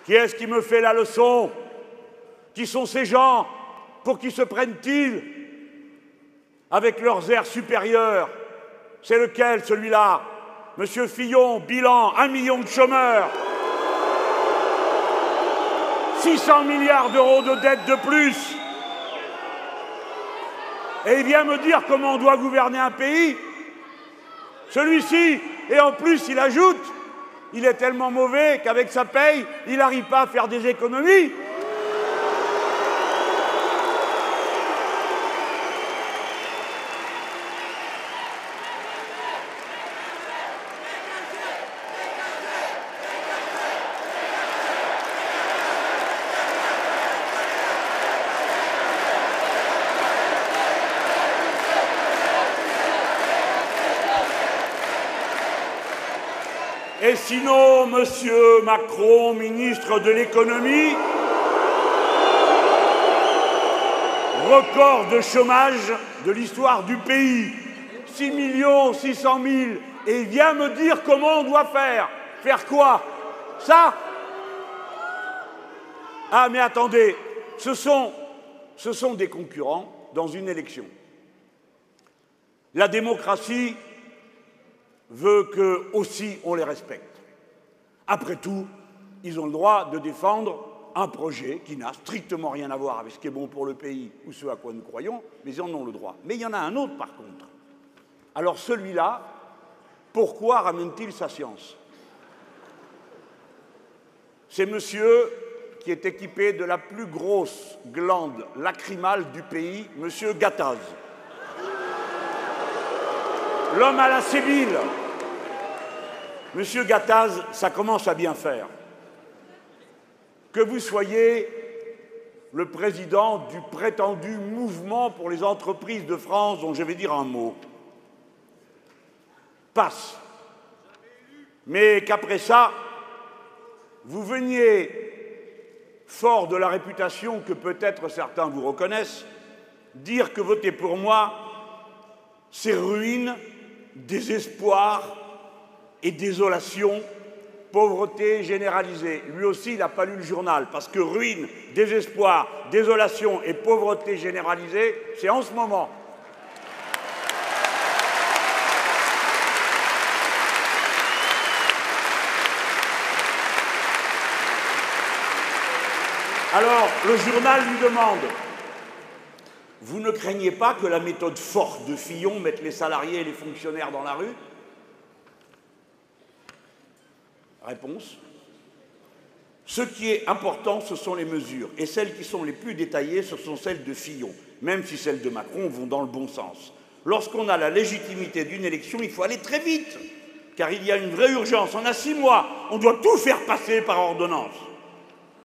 Qui est-ce qui me fait la leçon? Qui sont ces gens? Pour qui se prennent-ils avec leurs airs supérieurs? C'est lequel, celui-là? Monsieur Fillon, bilan, 1 million de chômeurs, 600 milliards d'euros de dettes de plus. Et il vient me dire comment on doit gouverner un pays. Celui-ci, et en plus il ajoute, il est tellement mauvais qu'avec sa paye, il n'arrive pas à faire des économies. Et sinon, Monsieur Macron, ministre de l'économie, record de chômage de l'histoire du pays, 6 600 000, et il vient me dire comment on doit faire. Faire quoi? Ça? Ah, mais attendez, ce sont des concurrents dans une élection. La démocratie veut que aussi on les respecte. Après tout, ils ont le droit de défendre un projet qui n'a strictement rien à voir avec ce qui est bon pour le pays ou ce à quoi nous croyons, mais ils en ont le droit. Mais il y en a un autre par contre. Alors celui-là, pourquoi ramène-t-il sa science? C'est monsieur qui est équipé de la plus grosse glande lacrymale du pays, monsieur Gattaz. L'homme à la Sébile. Monsieur Gattaz, ça commence à bien faire. Que vous soyez le président du prétendu mouvement pour les entreprises de France, dont je vais dire un mot, passe. Mais qu'après ça, vous veniez, fort de la réputation que peut-être certains vous reconnaissent, dire que voter pour moi, c'est ruine, désespoir et désolation, pauvreté généralisée. Lui aussi, il n'a pas lu le journal, parce que ruine, désespoir, désolation et pauvreté généralisée, c'est en ce moment. Alors, le journal lui demande: vous ne craignez pas que la méthode forte de Fillon mette les salariés et les fonctionnaires dans la rue? Réponse: ce qui est important, ce sont les mesures. Et celles qui sont les plus détaillées, ce sont celles de Fillon, même si celles de Macron vont dans le bon sens. Lorsqu'on a la légitimité d'une élection, il faut aller très vite, car il y a une vraie urgence. On a 6 mois, on doit tout faire passer par ordonnance.